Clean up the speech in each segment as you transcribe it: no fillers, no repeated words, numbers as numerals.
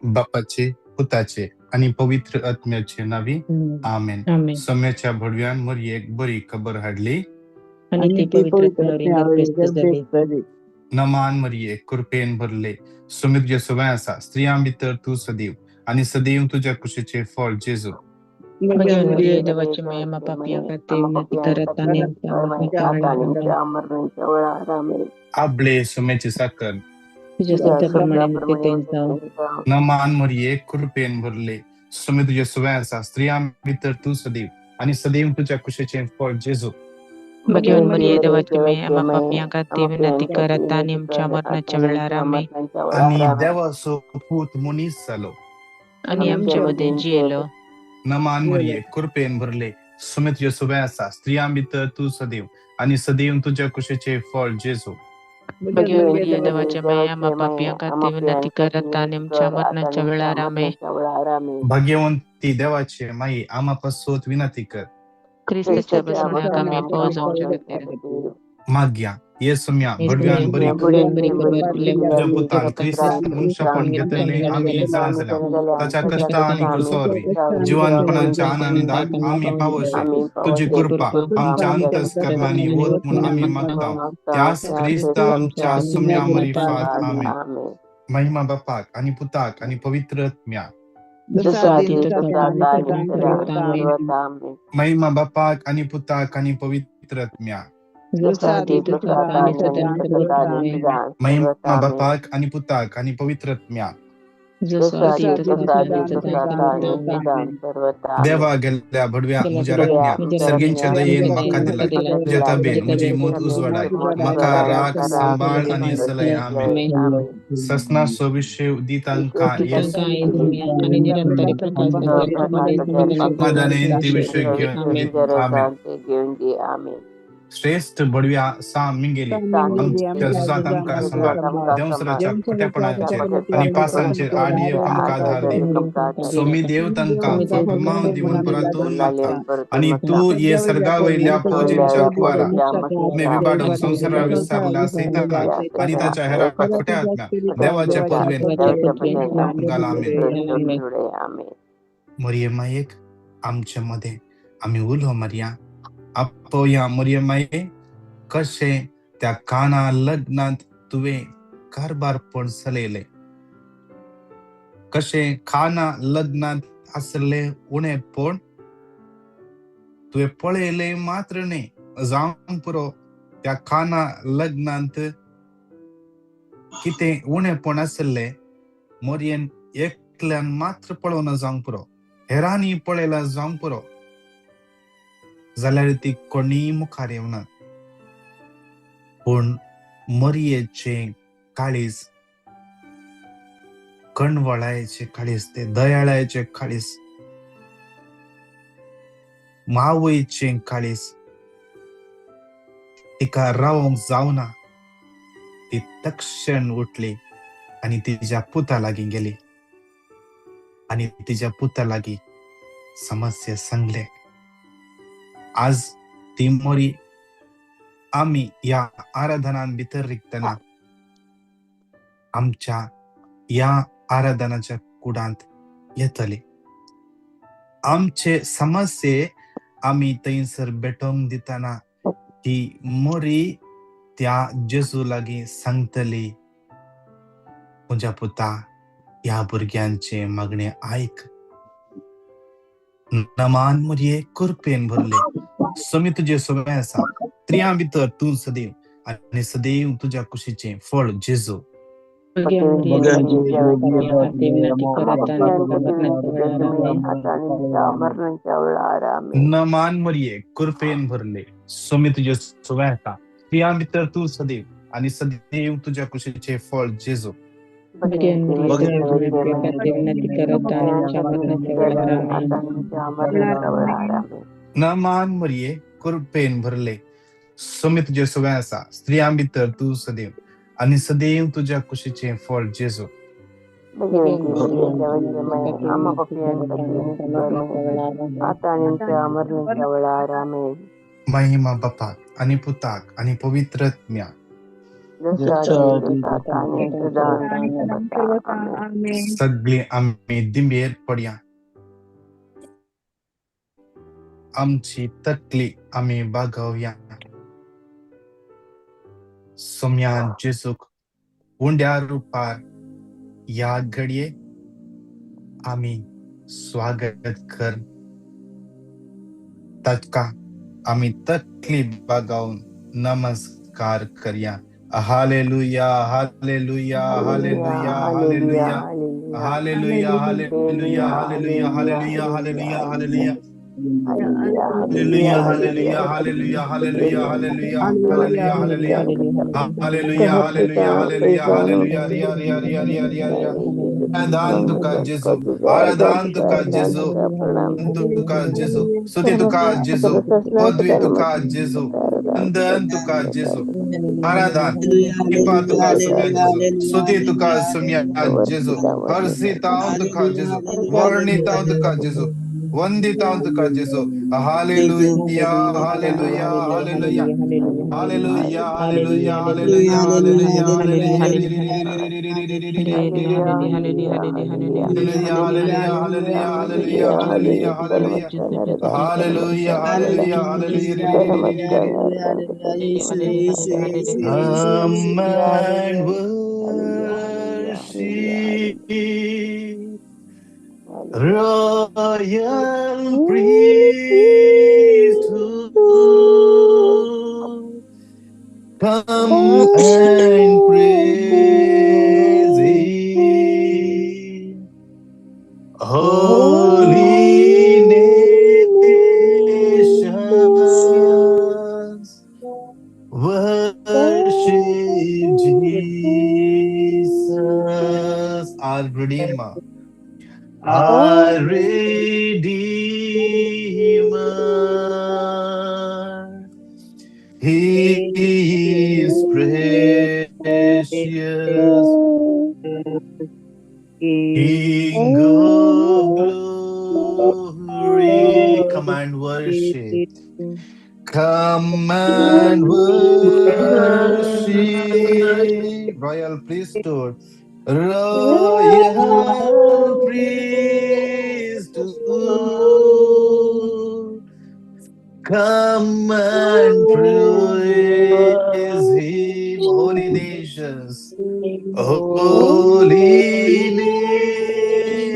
बापाचे, पुताचे आणि पवित्र आत्म्याचे नावी आमेन. आमेन. सम्याच्या भडव्यांवर एक बरी खबर हाडली आणि ती पवित्र आत्म्यावरी नमान मरिये कृपेन भरले सुमित सवय असा स्त्रियां भितर तू सदैव आणि सदैव तुझ्या कुशीचे फळ जेजू. भगवान मरिये देवाची महिमा पापियांका विनंती करत आणि आबळे सुमेची साखर तुझ्या सत्याप्रमाणे त्यांचा नमान मरिये कृपेन भरले सुमित सवय असा स्त्रियां भितर तू सदैव आणि सदैव तुझ्या कुशीचे फळ जेजू. भगवान मरिये देवाची महिमा पापियांका विनंती करत आणि आमच्या मरणाच्या वेळेला आमेन. आणि देवाचो पूत मुनीस झालो आणि आमच्यामध्ये जियेलो. नमान मरिये कृपेन भरले सुमित सवय असा स्त्रियां भितर तू सदैव आणि सदैव तुझ्या कुशीचे फळ जेजू. भगवान मरिये देवाची महिमा पापियांका विनंती करत आणि आमच्या मरणाच्या वेळेला आमेन. भगवंती देवाचे माई आम्हापासून विनंती कर. ख्रिस्ताच्या बसण्याका मी पोहोचवू माग्या येसुम्या भडव्यान बरी तुझ्या पुतान ख्रिस्त मनुष्यपण घेतले आम्ही जाणल्या त्याच्या कष्ट आणि कुसोरवी जीवनपणाच्या आनंदात आम्ही पावशे तुझी कृपा आमच्या अंतस्करणाने होत म्हणून आम्ही मागताव त्यास ख्रिस्त आमच्या सुम्या मरिफात आमेन. महिमा बापाक आणि पुताक आणि पवित्र आत्म्या महिमा बापाक आणि पुताक आणि पवित्र आत्म्या महिमा बापाक आणि पुताक आणि पवित्र आत्म्या देवा गेल्या भडव्या मुझ्या रत्न्या सर्गींच्या दयेन मका दिला तुझ्या ताबेन मुझी मोत उजवडाय मका राख संभाळ आणि सलय आमेन. ससना सोविष्य उदितांका येस समाधानेन ती विषय घेऊन आमेन. श्रेष्ठ बडव्या सा मिंगेली आमच्या जुजात आमका संभाळ देवसराच्या खोट्यापणाचे आणि पासांचे आडीव आमका धार दे सोमी देव तंका फमाव दिवन परातून मागता आणि तू ये सर्गा वैल्या फौजींच्या कुवारा मे विबाडून संसारा विसरला सैताना आणि त्याच्या हेरा खोट्या आत्म्या देवाच्या पदवेन गाला आमेन. मरियमा एक आमच्या मध्ये आम्ही उलो मरिया या मरियमाये कसे त्या काना लग्नात तुवे कारभार पण सलेले कसे खाना लग्नात असले उणे पण तुवे पळेले मात्र ने जाऊन पुरो त्या खाना लग्नात किते उणे पण असले मोरियन एकल्यान मात्र पळवून जाऊन पुरो हेरानी पळेला जाऊन पुरो जाल्यार ती कोणी मुखार येवना पण मरियेचे काळीज कणवळायचे काळीज ते दयाळायचे काळीज मावयेचे काळीज तिका रावंक जावना ती तक्षण उठली आणि तिच्या पुता लागी गेली आणि तिच्या पुता लागी समस्या सांगले. आज ती मोरी आम्ही या आराधनां भितर रिक्तना आमच्या या आराधनाच्या कुडांत येतली. आमचे समस्ये आम्ही थंयसर भेटोवंक दिताना ती मोरी त्या जेजू लागी सांगतली म्हज्या पुता ह्या भुरग्यांचे मागणे ऐक. नमान मरिये कृपेन भरले समी तुझे सवय आसा स्त्रियां भितर तू सदैव आणि सदैव तुझ्या कुशीचे फळ जेजू. नमान मरिये कृपेन भरले समी तुझे सवय आसा स्त्रियां भितर तू सदैव आणि सदैव तुझ्या कुशीचे फळ जेजू. नमान मरिये कृपेन भरले समी तुझे सवय आसा स्त्रियां भितर तू सदैव आणि सदैव तुझ्या कुशीचे फळ जेजू. महिमा बापाक आणि पुताक आणि पवित्र आत्म्या सगळी आम्ही दिंबेर पडया आमची तकली आम्ही बघूया सोम्या जेसूक उंड्या रूपार या घडये आम्ही स्वागत कर तत्का आम्ही तकली बघावून नमस्कार करूया हालेलुया हालेलुया हालेलुया हालेलुया हालेलुया हालेलुया हालेलुया हालेलुया हालेलुया hallelujah Hallelujah, hallelujah, hallelujah, hallelujah, hallelujah, hallelujah, hallelujah, hallelujah, hallelujah, hallelujah, hallelujah, ria, ria, ria, ria, ria, ria. आराधन तुका जेसु, आराधन तुका जेसु, तुका जेसु, स्तुति तुका जेसु, पदवी तुका जेसु, वंदन तुका जेसु, आराधन कृपा तुका सुम्या जेसु, स्तुति तुका सुम्या जेसु, हर्षिताओं तुका जेसु, वर्णिताओं तुका जेसु, वंदिताओं तुका जेसु, हालेलुया हालेलुया हालेलुया हालेलुया हालेलुया हालेलुया हालेलुया Come and worship royal priesthood. Come and praise Him. Holy nations, worship Jesus, our Redeemer, our Redeemer. He is precious, King of glory. Come and worship. Come and worship. Royal priesthood. Royal priesthood. Come and praise Him, holy nations. Holy nations,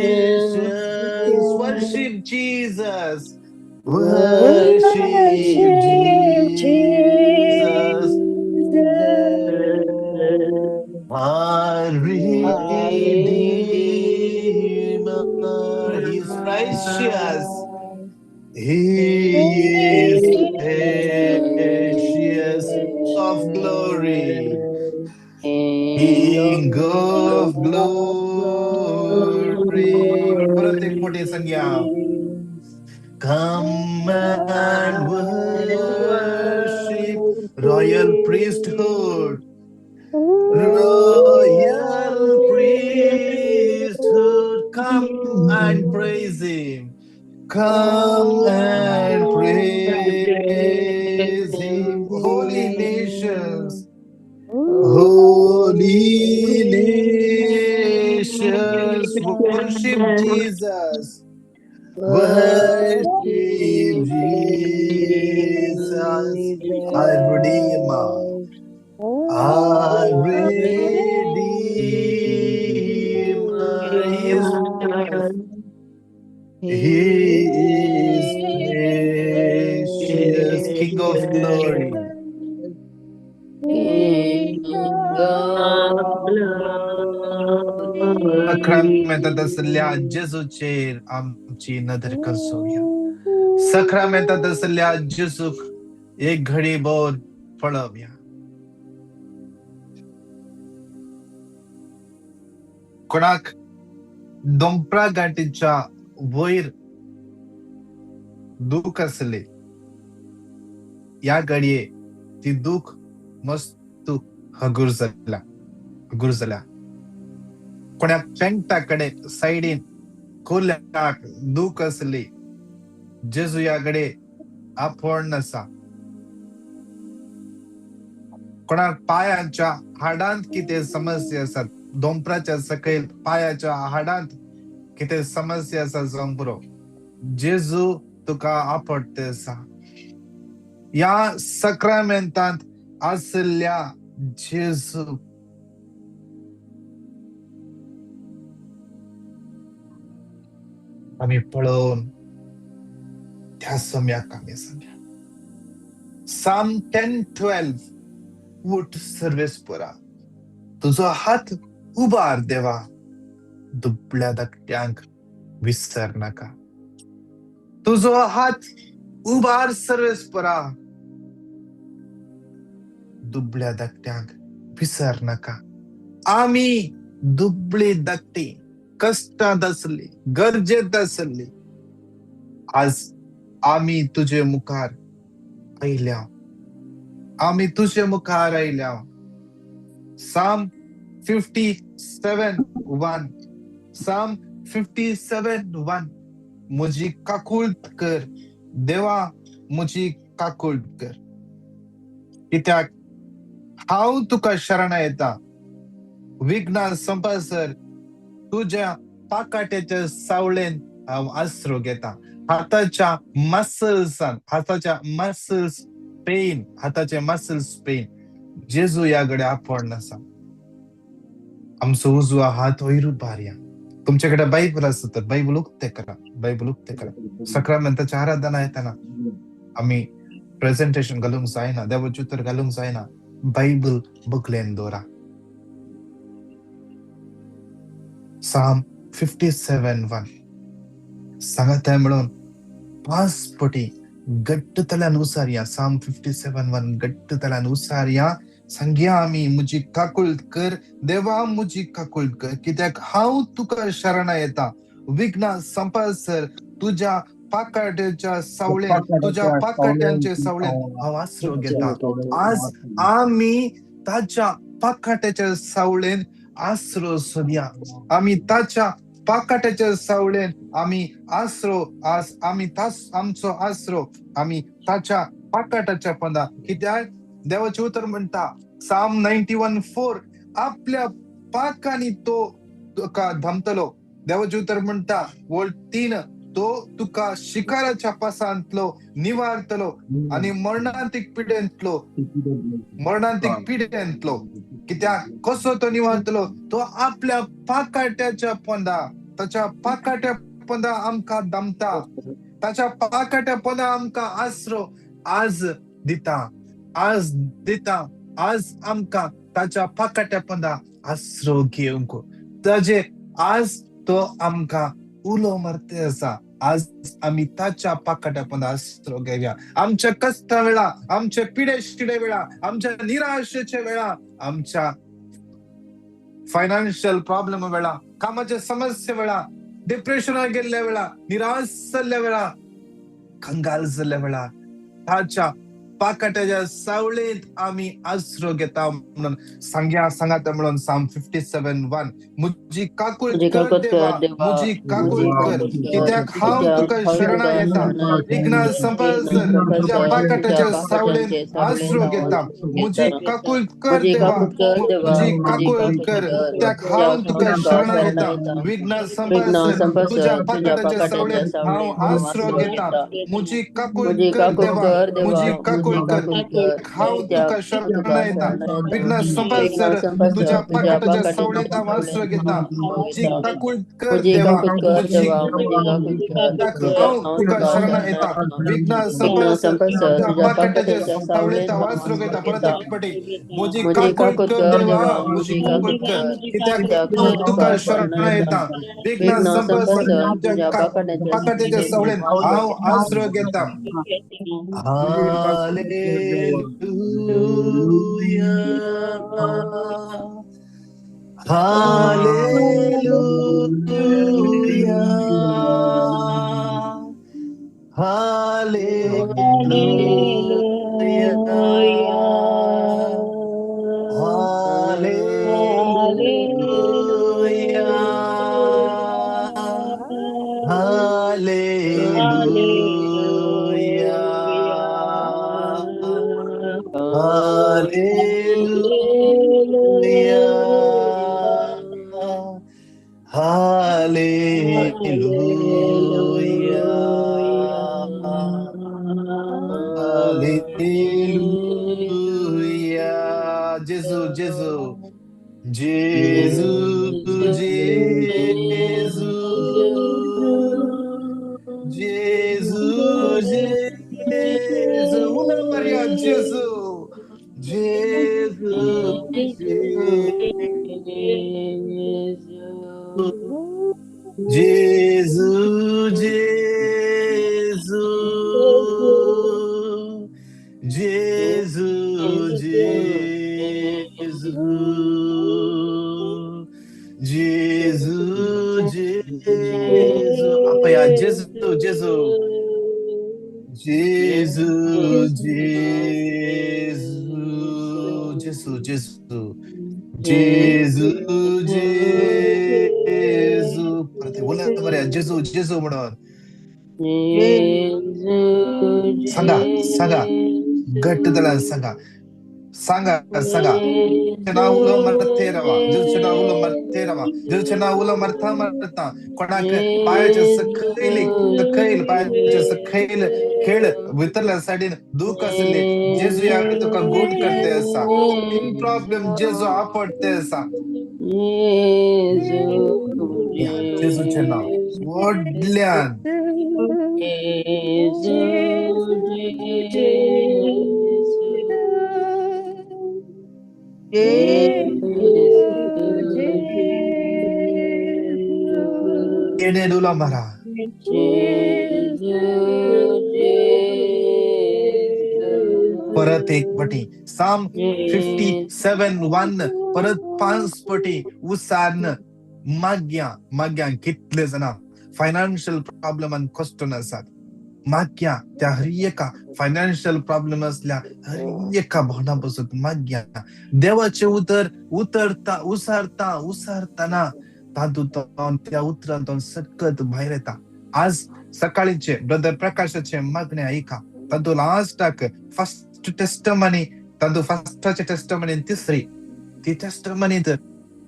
worship Jesus. Worship Jesus. Our Redeemer, He is precious. He is precious, of glory, King of glory. परत एक मोठी संज्ञा. Come and worship royal priesthood. Royal priesthood, come and praise Him. Come and praise Him, holy nations, holy nations, worship Jesus, worship Jesus, our Redeemer, our Redeemer. He is precious. He is precious, King of glory. Sacramentat असल्या जेजूचेर आमची नदर करसोया. सक्रमेंतात असल्या जेजूक एक घडी बोध पळवया. कोणाक दोंपरा गाठीच्या वयर दुख असले या घडये ती दुख मस्त हगूर जाल्या. कोणाक पेंगटाकडे साइडीन कोल्याक दुख असले जेजू याकडे आपण नसा. कोणाक पायाच्या हाडांत कितें समस्या आसात, दोंपराच्या सकयल पायाच्या हाडांत कितें समस्या आसा जावंक पुरो, जेजू तुका आपटते आसा. या सक्रामेंतांत आसल्या जेजू आमी पळोवन त्या सम्याक आमी सांगया. Psalm 10:12 उठ सर्वेस पुरा, तुजो हात उबार देवा, दुबळ्या धाकट्यांक विसर नाका. तुजो हात उबार सर्वेस पुरा, दुबळ्या धाकट्यांक विसर नाका. आमी दुबळी धाकटी कष्टांत आसली, गरजेत आसली, आज आमी तुजे मुखार आयल्या. आमी तुजे मुखार आयल्या. Psalm 57:1 Psalm 57:1 म्हजी काकुळट कर देवा, म्हजी काकुळट कर. कित्याक हांव तुका शरण येता. विघ्नां संपासर तुज्या पाकाट्याच्या सावळेन हांव आसरो घेता. हाताच्या मसल्स पेन जेजू या घडे आपण आसा. आमचो उजवा हात वयर उबारया. तुमच्याकडे बायबल आसा तर बायबल उक्ते करा. सक्रामेंताच्या आराधना येताना आम्ही प्रेझेंटेशन घालूंक जायना, देवाचे उतर घालूंक जायना. बायबल बगलेन दवरा. Psalm 57:1 सांगता म्हणून 5 पटी गट्टतल्यान उसारया. Psalm 57:1 गट्टतल्यान उसारया. सांगया आमी, म्हजी काकुळट कर देवा, म्हजी काकुळट कर. कित्याक हांव तुका शरण येता. विघ्नां संपासर तुज्या पाकाट्याच्या सावळेन, तुज्या पाकाट्यांचे सावळेन हांव आसरो घेता. आज आमी ताच्या पाकाट्याच्या सावळेन आसरो सोदया. आमी ताच्या पाकाट्याच्या सावळेन आमी आसरो, आज आमी आमचो आसरो आमी ताच्या पाकाट्याच्या पंदा. कित्याक देवाचे उतर म्हणटा Psalm 91:4 आपल्या पाकांनी तो तुका धमतलो. देवाचे उतर म्हणटा वोल्ट 3 तो तुका शिकाराच्या पासांतलो निवारतलो आणि मरणांतीक पिडेंतलो. कित्याक कसो तो निवारतलो? तो आपल्या पाकाट्याच्या पंदा, ताच्या पाकाट्या पंदा आमकां दमता, ताच्या पाकाट्या पंदा आमकां आसरो आज दिता. आज आमकां ताच्या पाकाट्या पंदा आसरो घेवंक. ताजे आज तो आमकां उलो मारते आसा. आज आमी ताच्या पाकाट्या पंदा आसरो घेवया. आमच्या कष्टा वेळा, आमच्या पिडेशिडे वेळा, आमच्या निराशेच्या वेळा, आमच्या फायनान्शियल प्रॉब्लेम वेळा, कामाच्या समस्या वेळा, डिप्रेशनाक गेल्ल्या वेळा, निराश जाल्ल्या वेळा, कंगाल जाल्ल्या वेळा, ताच्या पाकाट्याच्या सावळेंत आमी आसरो घेता म्हणून सांगात म्हणून Psalm 57:1 म्हजी काकुळट कर देवा, म्हजी काकुळट कर. कित्याक हांव तुका शरण येता. विघ्नां संपासर तुज्या पाकाट्याच्या सावळेन आसरो घेता. म्हजी काकुळट कर देवा, म्हजी काकुळट कर. कित्याक हांव तुका शरण येता. विघ्नां संपासर तुज्या पाकाट्याच्या सावळेन हांव आसरो घेता. म्हजी काकुळट कर देवा, म्हजी काकुळट कर. हांव तुका शरण येता. विघ्नां संपासर तुज्या पाकाट्याच्या सावळेन हांव आसरो घेता. म्हजी काकुळट कर देवा, म्हजी हांव तुका शरण येता. विघ्नां संपासर तुज्या पाकाट्याच्या सावळेन हांव आसरो घेता. परत एक पाटी म्हजी काकुळट कर देवा, म्हजी काकुळट कर. कित्याक हांव तुका शरण येता. विघ्नां संपासर तुज्या पाकाट्याच्या सावळेन हांव आसरो घेता. Hallelujah, hallelujah, hallelujah, hallelujah, hallelujah. Hallelujah. Hallelujah. Jesus, Jesus. Jesus, Jesus. Jesus, Jesus. Una Maria, Jesus. Jesus, Jesus. Jesus, Jesus, Jesus. Apa ya? Jesus, Jesus. Jesus, Jesus. Jesus, Jesus. Jesus, Jesus. Perhati, बोला Maria, Jesus, Jesus म्हणून. सांगा, सांगा. घट्ट दळण सांगा. सांगा, सांगा. Chenaulo marterava, Jil Chenaulo marterava, Jil Chenaulo marta marta, कोणाक पायाचे सखैल पायाचे सखैल खेळ वितरल्यासाठी दुःख असले जेजू यावेळी तुका गुण करते असा इन प्रॉब्लेम जेजू आपडते असा या जेजूचे नाव वडल्यान येणे दुला मारा परत एक पटी साम 57:1 परत 5 पटी उसारन माग्या कितले जना फायनान्शियल प्रॉब्लेम आणि क्वेश्चन असतात माग्या त्या हरिएका फायनान्शियल प्रॉब्लेम असल्या हरिएका भावनापासून माग्या देवाचे उसारताना त्या उतरांतून सतत बाहेर येता आज सकाळीचे ब्रदर प्रकाशाचे मागणे ऐका तांदू लास्टाक फर्स्ट टेस्टमनी तांदू फर्स्टाचे टेस्टमनी तिसरी ती टेस्टमनी तर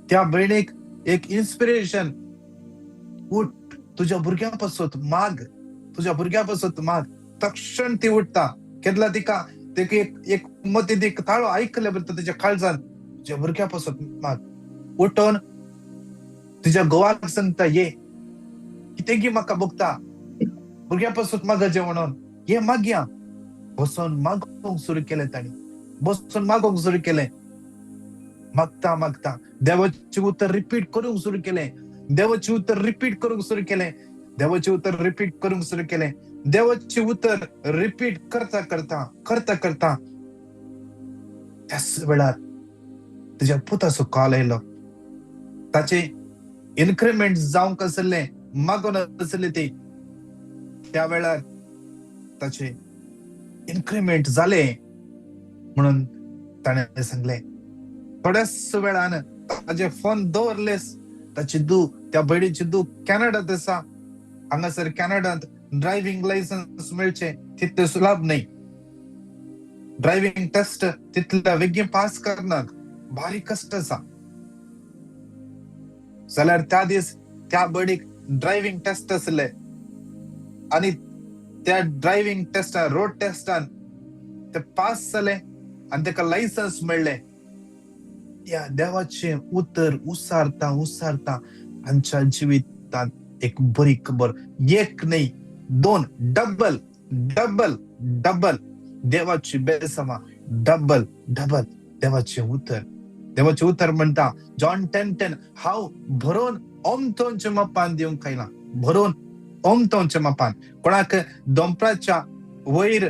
त्या बहिणीक एक इन्स्पिरेशन उठ तुझ्या भुरग्यापासून माग तक्षण ती उठता केदला तिका ते एक मती ती ताळो ऐकले बरं त्याच्या काळजान तुझ्या भुरग्यापासून माग उठून तुझ्या गोवाक सांगता ये कितेंगी म्हाका बघता भुरग्यापासून मागचे म्हणून ये मागया बसून मागोंक सुरू केले ताणी बसून मागोंक सुरू केले मागता देवाचे उत्तर रिपीट करूंक सुरू केले देवाचे उत्तर रिपीट करूंक सुरू केले देवाचे उत्तर रिपीट करता त्याच वेळार तुझ्या पुताचो कॉल आयलो ताचे इन्क्रिमेंट जावंक आसले मागून आसले ते त्या वेळार ताचे इन्क्रिमेंट जाले म्हणून ताणे सांगले थोड्याच वेळान ताचे फोन दवरलेस ताची त्या बहिणीची कॅनडात आसा हांगासर कॅनडात ड्रायव्हिंग लायसन्स मेळचे तितले सुलभ नाही ड्रायव्हिंग टेस्ट तितल्या बेगीन पास करनाक भारी कष्ट आसा जाल्यार त्या दीस त्या बडीक ड्रायव्हिंग टेस्ट आसले आणि त्या ड्रायव्हिंग टेस्टान रोड टेस्टान ते पास जाले आणि ताका लायसन्स मेळ्ळे या देवाचे उत्तर उसारता आमच्या जिवितांत एक बरी खबर एक नाही दोन डबल देवाची बेसमा डबल देवाचे उत्तर म्हणता जॉन 10:10 हांव भरोन ओमतोंचे मापान दिवंक खायला भरोन ओमतोंचे मापान कोणाक दोंपराच्या वयर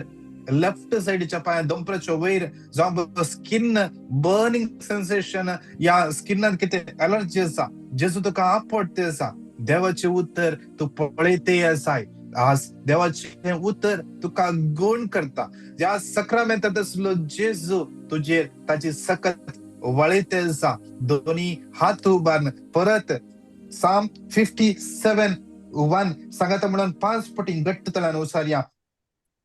लेफ्ट साइडच्या पायां दोंपराच्या वयर जावं स्किन बर्निंग सेन्सेशन या स्किनात कितें एलर्जी आसा जेजू तुका आपडते आसा देवाचे उत्तर तू पळयते आसाय आज देवाचे उत्तर तुका गुण करता ज्या सक्रामेंतात आसलो जेजू तुजेर ताची सकत वळयते आसा दोन्ही हात उबारन परत साम 57:1 सांगाता म्हणून 5 पटी घट्ट तळान उसारया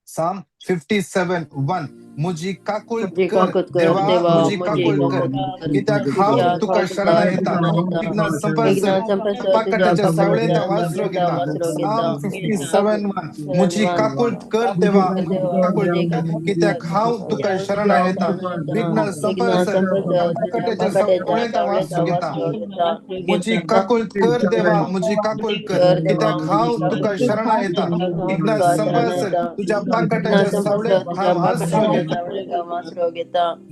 साम 57:1 मुजी काकूळ कर देवा, मुजी काकूळ कर, कित्याक हांव तुका शरणा येता. विघ्न संपसर पाकटाच्या सावळेंत वासरो घेता. Psalm 57:1 मुजी काकूळ कर देवा, काकूळ कर, कित्याक हांव तुका शरणा येता. विघ्न संपसर पाकटाच्या सावळेंत वासरो घेता. मुजी काकूळ कर देवा, मुजी काकूळ कर, कित्याक हांव तुका शरणा येता. विघ्न संपसर तुझ्या पाकटाच्या सावळेंत हांव आसरो घेता.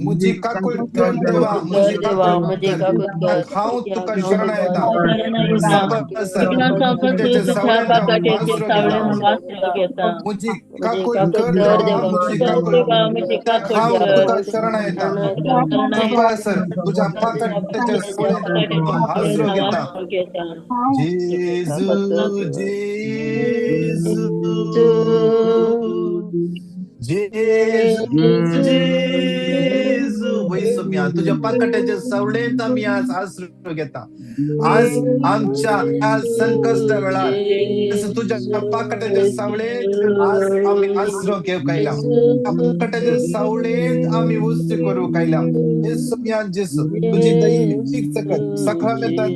मुजी काकूळ कर देवा, मुजी काकूळ कर, कित्याक हांव तुका शरणा येता. विघ्न संपसर पाकटाच्या सावळेंत हांव आसरो घेता. मुजी काकूळ कर देवा, मुजी काकूळ कर, कित्याक हांव तुका शरणा येता. संपसर तुझ्या पाकटाच्या सावळेंत हांव आसरो घेता. जेजू जेजू जेजू जेजू वैसम्या, तुझ्या पाकटाच्या सावळेंत आम्ही आज आसरो घेता. आज आमच्या या संकष्ट वेळार तुझ्या पाकटाच्या सावळेंत आज आम्ही आसरो घेव कायला. पाकटाच्या सावळेंत आम्ही उस्ती करू कायला. येसुम्या जेसू तुझी दैविक सकत सखामेंतान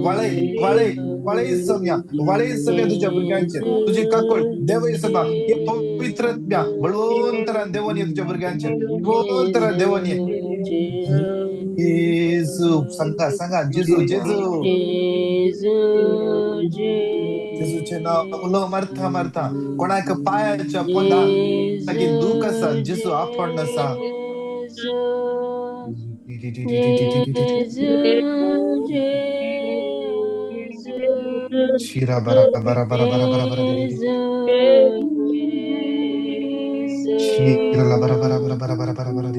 वाळे वाळे वाळे सम्या तुझ्या भुरग्यांचे, तुझी काकूळ देव येसुमा हे पवित्रत्म्या बळवंतरान देवनी तुझ्या भुरग्यांचे, बळवंतरान देवनी. जेजू सांगा जेजू जेजू जेजूचे नाव उलो मारता मारता कोणाक पायाच्या पोंदाक दुख आसा जेजू आपण नसा. शिरा बरा बरा बरा बरा बरा बरा शिरा बरा बरा बरा बरा बरा बरा बरा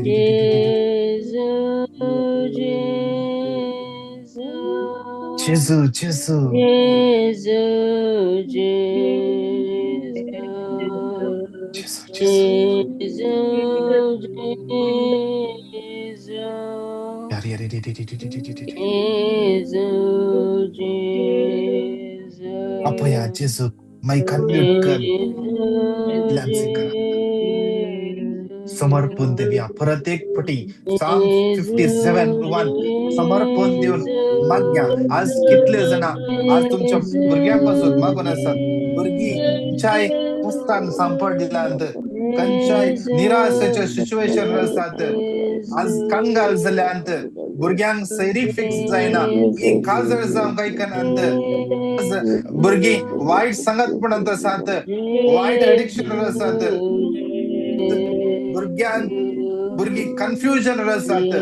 जेजू जेजू अपया जेजू माइकान म्यूट कर, समर्पण देऊया परत एक पटी. Psalm 57:1 समर्पण देऊन मागण्या. आज कितले जण आज तुमच्या भुरग्यांपासून मागून असतात. भुरगी चाय पुस्तान सांपडल्यानंतर खंयच्याय निराशेच्या सिच्युएशन असतात. आज कांगाल जाल्यानंतर भुरग्यांक सैरी फिक्स जायना, ही काजळ जावं काही नंतर भुरगी वाईट संगतपणांत आसात, वाईट एडिक्शन आसात, भुरगी कन्फ्युजन आसात,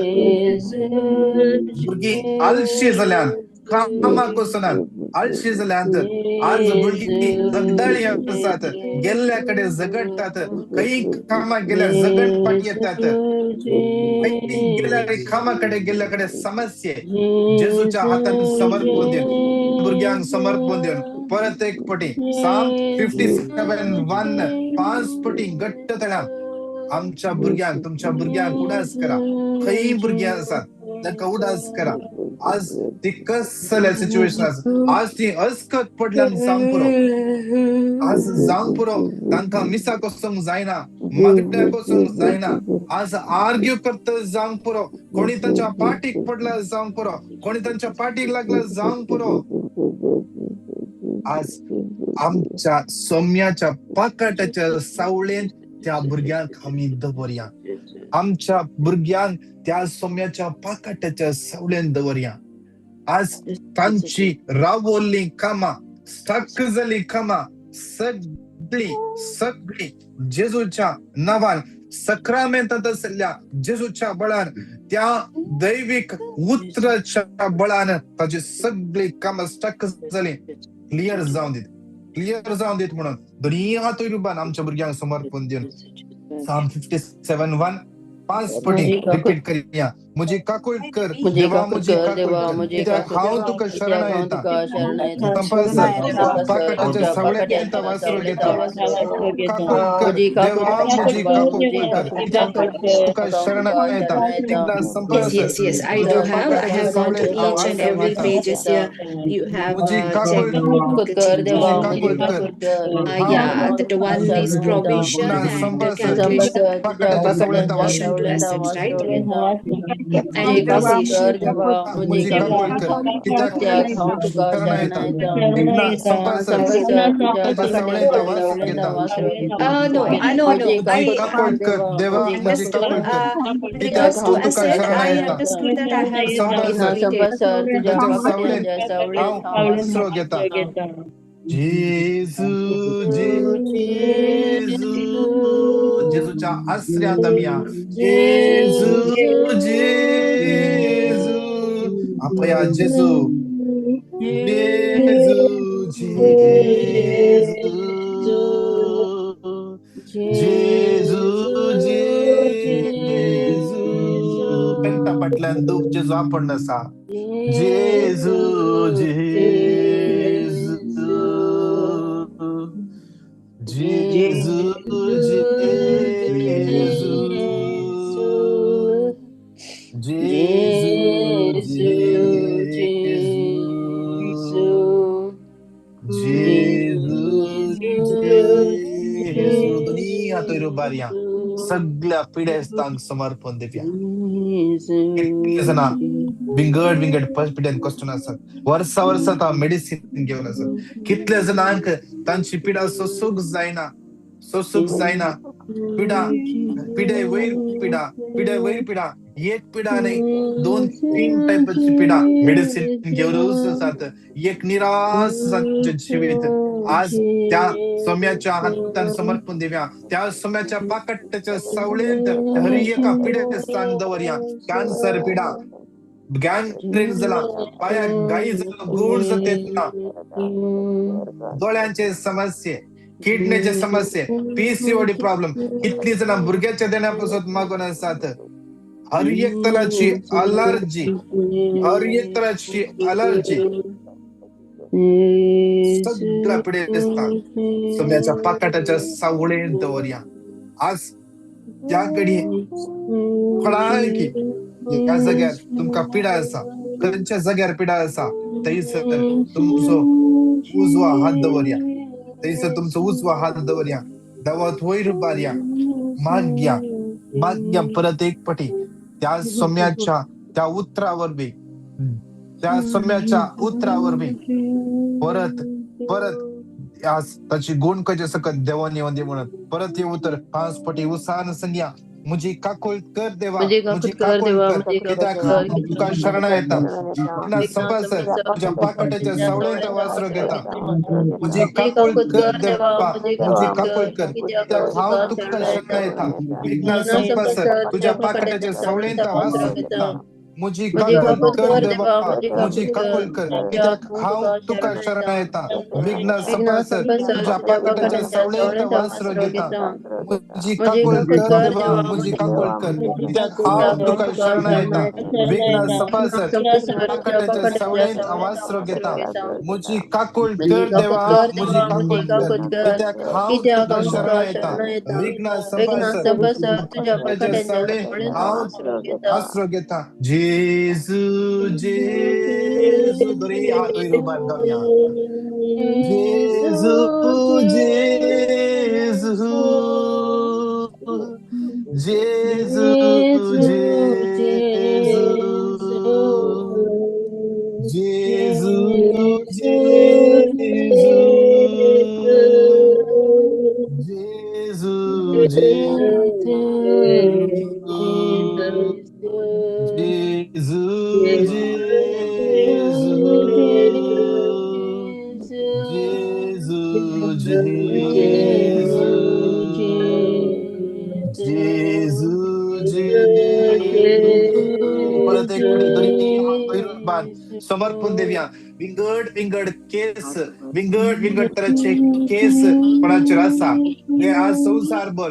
भुरगी आलशी जाल्यान, कामाक वचनात आलशी जाल्यात. आज भुरगी धगधळी आसात, गेल्ल्या कडे झगडटात, काही कामाक गेल्यार झगड पाटी येतात, गेल्यार कामाकडे गेल्ल्याकडे समस्ये. जेजूच्या हातान समर्पण देऊन भुरग्यांक समर्पण देऊन परत एक पटी Psalm 57:1 5 पटी घट्ट तळ्यान आमच्या भुरग्यांक तुमच्या भुरग्यांक उडास करा. खंय भुरग्यां आसात तांकां उडास करा. आज ती कसल्या सिच्युएशन आसा, आज ती अस्कत पडल्यान जावंक पुरो, आज जावंक पुरो तांकां मिसा कोसोंक जायना, मागड्या कोसोंक जायना. आज आर्ग्यू करता जावंक पुरो, कोणी तांच्या पाठीक पडला जावंक पुरो, कोणी तांच्या पाठीक लागला जावंक पुरो. आज आमच्या सौम्याच्या पाकटाच्या सावळेन त्या भुरग्यांक आमी दवरया. आमच्या भुरग्यांक त्या सौम्याच्या पाकटाच्या सावळेन दवरया. आज तांची रावोल्ली कामां, स्टक जाली कामां सगळी जेजूच्या नावान सक्रामेंतांत आसल्या जेजूच्या बळान, त्या दैविक उतराच्या बळान ताची सगळी कामां स्टक जाली. क्लियर जावन दीत म्हणून दोनी हात रुबान आमच्या भुरग्यांक समर्पण दिवन Psalm 57:1 5 पटी रिपीट करूया. मुझे काकुळ कर मुझे देवा, काकुळ मुझे कर काकुळ देवा, कर मुझे कित्याक काकुळ हांव कर तुका कित्याक शरण हांव येता. तुका शरण येता. संपास तुझ्या पाकट्याच्या वासरो घेता. काकुळ कर मुझे काकुळ देवा, कर मुझे देवा, काकुळ मुझे कर काकुळ कित्याक कर तुका कित्याक हांव शरण तुका येता. शरण येता. विघ्न संपास Yes, I do तुझ्या have. I पाकट्याच्या have gone to सावळेंता each and वासरो every घेता. pages here. You have मुझे काकुळ काकुळ कर देवा, मुझे मुझे काकुळ कर काकुळ कर हांव yeah, that one is शरण येता. probation विघ्न and संपास संपास calculation, तुझ्या पाकट्याच्या सावळेंता पाकट्याच्या calculation to वासरो सावळेंता assets, right? वासरो घेता. And मुझे काकुळ कर depreciation. देवा, मुझे मुझे काकुळ काकुळ कर कर कित्याक कित्याक हांव तुका शरण शरण येता. येता. विघ्न संपास संपास तुझ्या पाकट्याच्या सावळेंता पाकट्याच्या वासरो सावळेंता घेता. वासरो घेता. No, no, मुझे no. मुझे काकुळ काकुळ कर कर देवा, देवा, मुझे मुझे काकुळ काकुळ कर कर कित्याक Regards कित्याक to हांव हांव तुका तुका asset, शरण I शरण येता. येता. understood that I have संपास विघ्न completed. संपास तुझ्या त्याच्या पाकट्याच्या सावळेंत सावळेंत हांव वासरो घेता. जेजू जेजू जेजूच्या आश्रयात आमी या. जेजू जेजू आपया जेजू जेजू जेजू जेजू जेजू पेंटा फाटल्यान दूख जेजू आपण आसा. जेजू जेजू जेजू जेजू जेजू जेजू जेजू दुनिया तो बारिया सगळ्या पिढ्यास्तांक समर्पण दिव्या. कितले जाणा विंगड विंगड पिड्यान कश्टून आसात. वर्सा ता मेडिसिन घेवन आसात. कितले जाणांक तांची पिडा सोसूंक जायना. पिडे वयर पिडा एक पिडा नाही, 2-3 टायपाची पिडा मेडिसिन घेऊनच आसात. एक निराश जिवीत आज त्या सोम्याच्या हातान समर्पण देव्या. त्या सोम्याच्या पाकट्याच्या सावळेंत हर एका पिढे सांग दवरया. कॅन्सर पिडा, गँग्रेन जाला, पायाक गायी जाला, गुण येतना, दोळ्यांचे समस्ये, किडनीचे समस्ये, पीसीओडी प्रॉब्लेम, कितली जण भुरग्याच्या देण्यापासून मागून आसात. हर एक तराची अलर्जी सगळ्या पिढेस्तान सोम्याच्या पाकटाच्या सावळेंत दवरया. आज त्या घडी कळाय की या जाग्यार तुमका पिडा आसा, खंयच्या जाग्यार पिडा आसा थंयसर तुमचो उजवा हात दवरया. थंयसर तुमचो उजवा हात दवरया. देवात वयर बारया. माग्या परत एक पटी त्या सोम्याच्या त्या उतरावर बी परत आज ताची गुण कशे सकत देवान येऊन दे म्हणत परत ये उतर 5 पटी उसान संग्या. मुझी काकुळ कर देवा, मुझी काकुळ कर कित्याक हांव तुका शरण येता. विघ्न संपास तुझ्या पाकट्याच्या सावळेंत वासरो घेता. मुझी काकुळ कर देवा, मुझी काकुळ कर कित्याक हांव तुका शरण येता. विघ्न संपास तुझ्या पाकट्याच्या सावळेंत वासरो घेता. मुझी काकुळ कर देवा, मुझी काकुळ कर कित्याक हांव तुका शरण येता. विघ्न संपास तुझ्या पाकट्याच्या सावळेंत वासरो घेता. मुझी काकुळ कर देवा, मुझी काकुळ कर कित्याक हांव तुका शरण येता. विघ्न संपास पाकट्याच्या सावळेंत वासरो घेता. मुझी काकुळ कर देवा, मुझी काकुळ कर कित्याक हांव तुका शरण येता. विघ्न संपास तुझ्या पाकट्याच्या सावळेंत हांव वासरो घेता. जेजू जेजू दोरी हात वयर उबार गावया. जेजू जेजू जेजू जेजू जेजू जेजू जेजू जेजू परत एक पटी दोन्ही हात वयर बांध समर्पण देऊया. विंगड तराचे केस कोणाचेर आसा ते आज संसार भर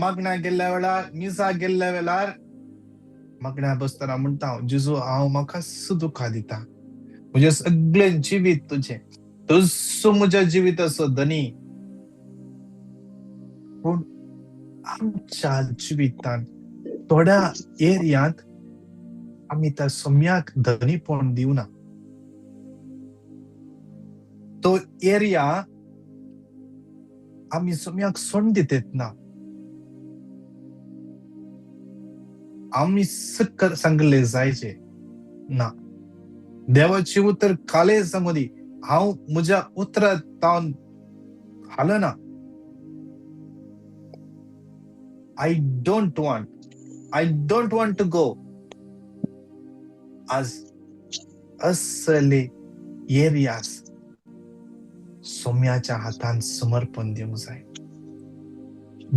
मागण्या गेल्या वेळार मिसा गेल्या वेळार मागण्या बसतना म्हणटा जेजू हांव म्हाका दुखा दिता म्हजे सगळे जिवीत तुझे तूं म्हज्या जिविताचो धनी पूण आमच्या जिवितांत थोड्या एरियांत आमी त्या सोम्याक धनीपण दिवना तो एरिया आमी सोम्याक सोड दितेत ना आमी सांगले जायचे ना देवाची उतर काले समोदी हांव म्हज्या उतरांत तावन हालना I don't want to go as असले एरियास सोम्याच्या हातान समर्पण दिवंक जाय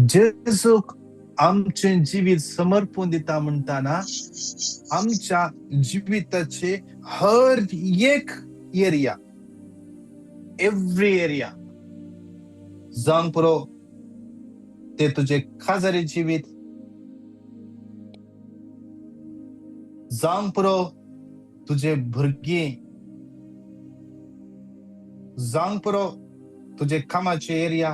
जेजूक आमचे जिवीत समर्पण दिता म्हणटाना आमच्या जिविताचे हर एक एरिया एव्हरी एरिया जावंक पुरो ते तुझे खाजारी जिवीत जावंक पुरो तुझे भुरगीं जावंक पुरो तुझे कामाचे एरिया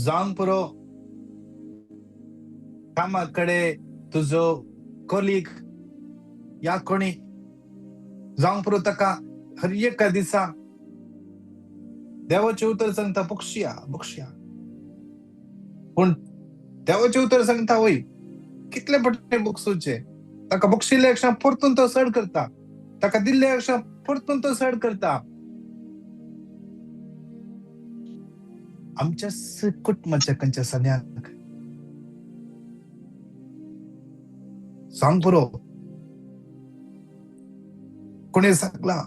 जावंक पुरो कामाकडे तुजो कोलीग या कोणी जावंक पुरो ताका हर एका दिसा देवाचे उतर सांगता बक्षया पूण देवाचे उतर सांगता वय कितले पट्टे बक्षूचे ताका बक्षिल्ले अक्षा परतून तो सड करता ताका दिल्ले अक्षा परतून तो सड करता आमच्या कुटुंबाच्या खंयच्या सण्याक सांग पुरो कोणी सांगला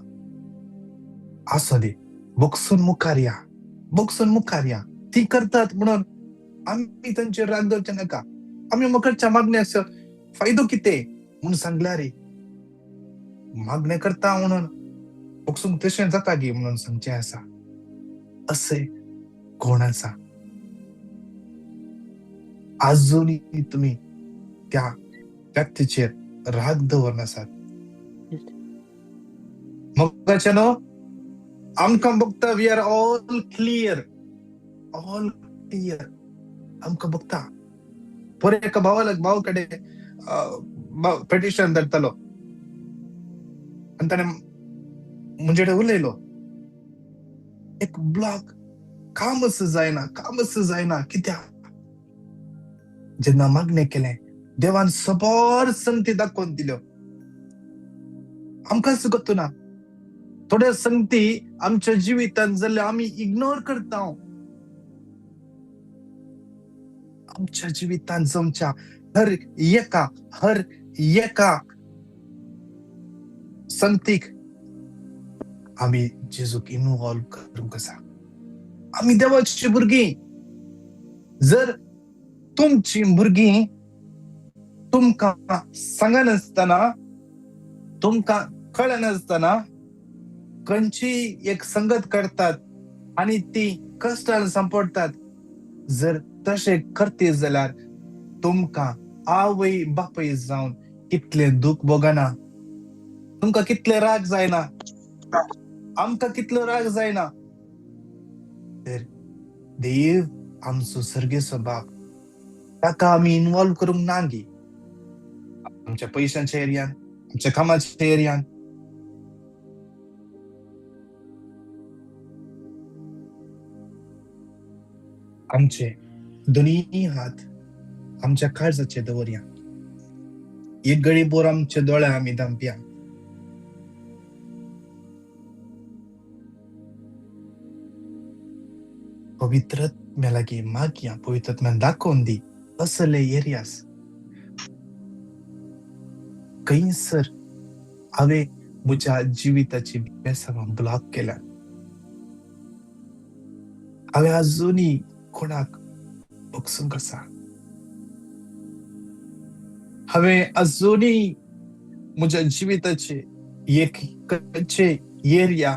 असू दे बक्षून मुखार या ती करतात म्हणून आम्ही त्यांचे राग धरचे नका आम्ही मुखारच्या मागण्याचा फायदो किते म्हणून सांगला रे मागणे करता म्हणून बक्षूंक तशें जाता गे म्हणून सांगचे आसा असे कोण आसा अजूनही तुम्ही त्या व्यक्तीचेर राग दवरनासात मगाच्यानो आमकां बघता वी आर ऑल क्लियर आमकां बघता पर एका भाव कडेन पेटिशन धाडटालो आनी ताणें म्हणजे कडेन उलयलो एक ब्लॉक कामच जायना कित्याक जेन्ना मागणें केलें देवान सबर संगती दाखोवन दिल्यो आमकांच गतूना थोड्या संगती आमच्या जिवितांत जाल्यार आमी इग्नोर करता आमच्या जिवितांत जमच्या हर एका संगतीक आमी जेजूक इन्वॉल्व करूंक आसा आमी देवाची भुरगीं जर तुमची भुरगीं तुमकां सांगनासतना तुमकां कळनासतना खंयची एक संगत करतात आणि ती कष्टान सांपडतात जर तशें करते जाल्यार तुमकां आवय बापय जावन कितले दूख भोगना तुमकां कितले राग जायना आमकां कितलो राग जायना तर देव आमचो सर्गेचो बाप ताका आमी इन्वॉल्व करूंक ना गे आमच्या पयशांच्या एरियान आमच्या कामाच्या एरियान आमचे दोन्ही हात आमच्या काळजाचे दवरया एक गळी बोर आमचे दोळे आमी दांपया पवित्रत्म्या लागी मागया पवित्रत्म्यान दाखोवन दी असले एरियास खंयसर हांवें म्हज्या जिविताची बेसांवां ब्लॉक केल्या हांवें अजुनी कोणाक बगसूंक आसा हांवें अजुनी म्हज्या जिविताचे एक खंयचे area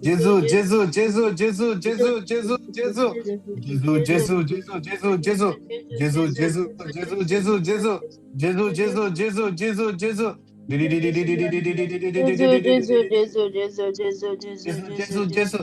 Jesu, Jesu, Jesu, Jesu, Jesu, Jesu, Jesu. Jesu, Jesu, Jesu, Jesu, Jesu. Jesu, Jesu, Jesu, Jesu, Jesu. Jesu, Jesu, Jesu, Jesu, Jesu. Jesu, Jesu, Jesu.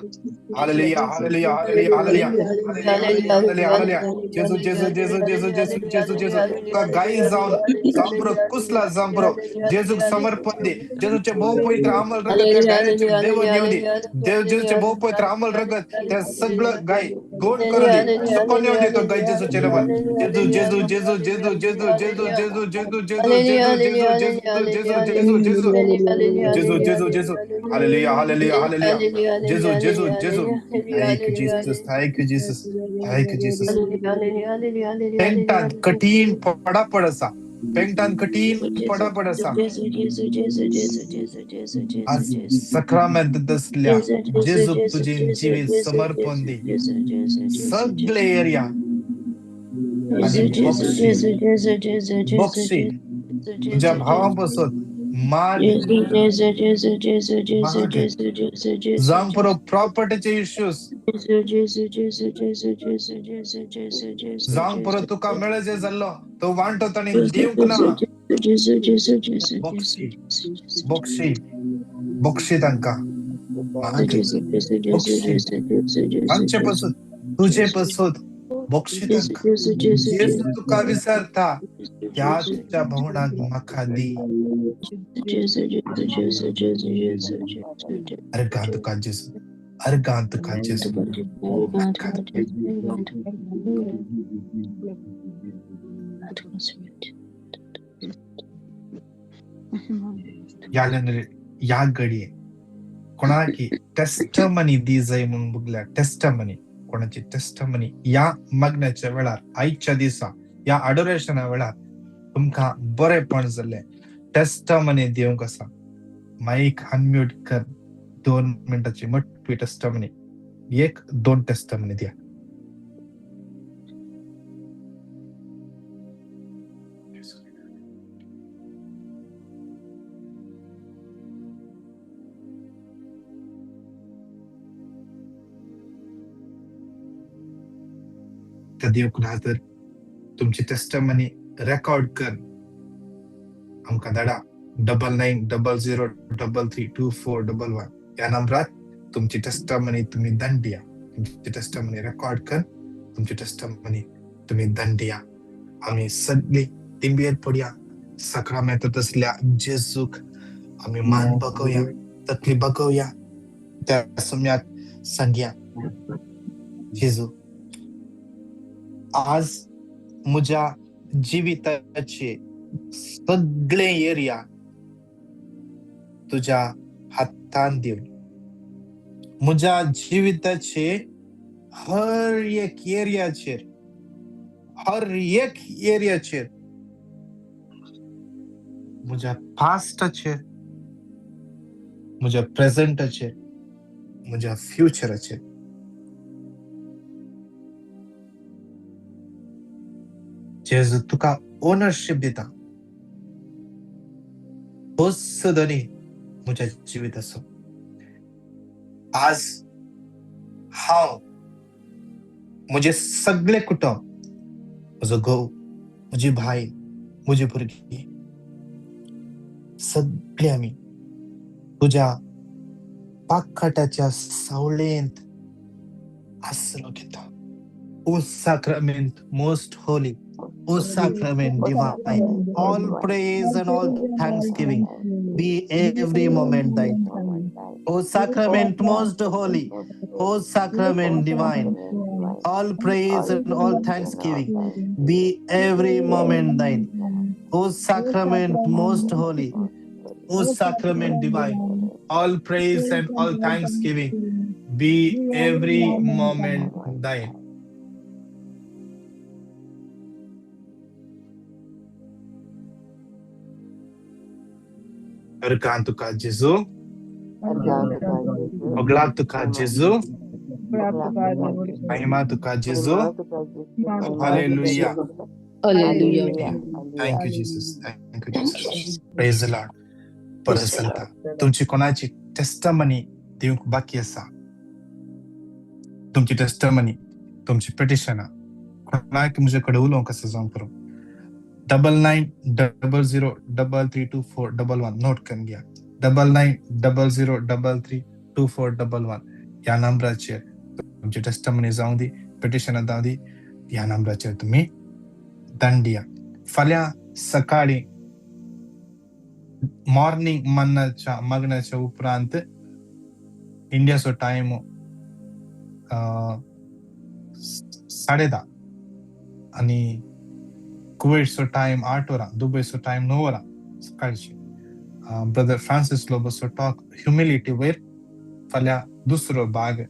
Hallelujah, hallelujah, hallelujah, hallelujah. Hallelujah, hallelujah, hallelujah, hallelujah. Jesu, Jesu, Jesu, Jesu, Jesu, Jesu, Jesu. तुका गाई जाऊन जांभरो कुसला जांभरो जेजूक समर्पण दे. जेजूचे बहु पवित्र अमल रगत त्या गायचे देवन येऊ दे. देव जेजूचे बहु पवित्र अमल रगत त्या सगळं गाय गोड करू दे. सुकून येऊ दे तो गाय जेजूचे नावात. जेजू, जेजू, जेजू, जेजू, जेजू, जेजू, जेजू, जेजू, जेजू, जेजू, जेजू, जेजू, जेजू, जेजू, जेजू, जेजू, जेजू. Hallelujah, hallelujah, hallelujah. Jesu, Jesu, Jesu. Thank you, Jesus. Thank you, Jesus. Thank you, Jesus. पेंगटान कठीण पडापड असा. पेंगटान कठीण पडापड असा. आज सक्रमेंत दसल्या जेजूक तुझे जीवित समर्पण दे. सगळे एरिया आणि बक्षी तुझ्या भावापासून माग जांभरो प्रॉपर्टीचे इश्यूज जांभरो तुका मेळजे जाल्लो तो वांटो ताणी दिवंक ना. बक्षी बक्षी बक्षी तांकां मागे बक्षी आमचे पासून तुझे पासून बक्षी तांकां. जेजू तुका विसरता त्या तुझ्या भवनाक म्हाका दी. अर्गां तुका जेजू, अर्गां तुका जेजू. या घडये कोणाकी टेस्टमनी दी जाय म्हणून बघल्या. टेस्टमनी कोणाची टेस्टमनी या मग्नाच्या वेळार आयच्या दिसा या अडोरेशना वेळार तुमकां बरेपण जाल्ले टेस्टमनी दिवंक आसा. माईक अनम्यूट कर. 2 मिनिटाची मोठी टेस्टमनी. 1-2 टेस्टमनी द्या. देव नाजर तुमची टेस्टमनी रेकॉर्ड कर. आमकां धाडा 9900332411 या नंबरात तुमची टेस्टमनी तुम्ही दंडिया. तुमची टेस्टमनी रेकॉर्ड कर. तुमची टेस्टमनी तुम्ही दंडिया. आम्ही सगळी तिंबेर पडया. सक्रमेंत असल्या जेजूक आम्ही मान बघूया, तकली बघूया. त्या समयात सांगया जेजू आज मुझ्या जीविताचे सगळे एरिया तुझ्या हातान देव. मुझ्या जीविताचे हर एक एरियाचेर मुझ्या पास्टाचेर, मुझ्या प्रेझेंटाचेर, मुझ्या फ्युचराचेर जेजू तुका ओनरशिप दिता. तोच सदनी मुझ्या जिविताचो. आज हांव मुझे सगळे कुटुंब, म्हजो घोव, म्हजी भाय, म्हजी भुरगीं सगळे आमी तुझ्या पाखाटाच्या सावळेंत आसरो घेता. O sacrament most holy, O sacrament divine, all praise and all thanksgiving be every moment thine. O sacrament most holy, O sacrament divine, all praise and all thanksgiving be every moment thine. O sacrament most holy, O sacrament divine, all praise and all thanksgiving be every moment thine. अर्गां तुका जेजू, ओगलाक तुका जेजू, महिमा तुका जेजू. हालेलुया. Thank you Jesus. Thank you Jesus. Praise the Lord. परसंता तुमची कोणाची testimony दिवंक बाकी आसा. तुमची टेस्टमनी, तुमची पिटिशनां कोणाक म्हजे कडेन उलोवंक आसा जावं करूं. 9900332411 नोट करून घ्या. 9900332411 ह्या नंबराचेर तुमची टेस्टमनी जावं दी, पिटिशनां जावं दी, ह्या नंबराचेर तुम्ही धाडून दिया. फाल्यां सकाळी मॉर्निंग मग्नाच्या उपरांत इंडियाचो टायम 10:30 आणि कुवेटचो टायम 8 वरां, दुबयचो टायम 9 वरां सकाळची. ब्रदर फ्रांसिस लोबोचो टॉक ह्युमिलिटी वयर फाल्यां दुसरो भाग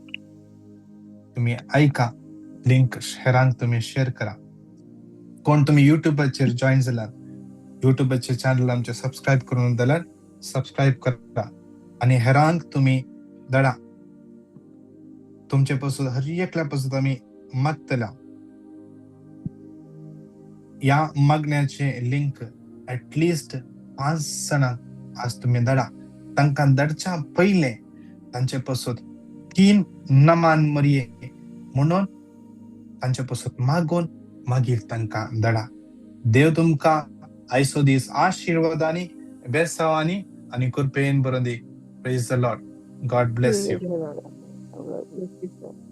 तुम्ही ऐका. लिंक हेरांक तुम्ही शेअर करा. कोण तुम्ही युट्यूबाचेर जॉईन जाल्यार युट्यूबाचे चॅनल आमचे सबस्क्राईब करून जाल्यार सबस्क्राईब करा आणि हेरांक तुम्ही धाडा. तुमचे पासून हर एकल्या पासून आमी मागतल्या. या मागण्याचे लिंक ऍटलिस्ट 5 जाणांक आज तुम्ही धाडा. तांकां धाडच्या पयले तांचे पासून 3 नमान मरये म्हणून तांचे पासून मागून मागीर तांकां धाडा. देव तुमकां आयचो दीस आशिर्वादांनी, बेसावांनी आणि कृपेन बरोवन दी. Praise the Lord. God bless you. Yes, sir.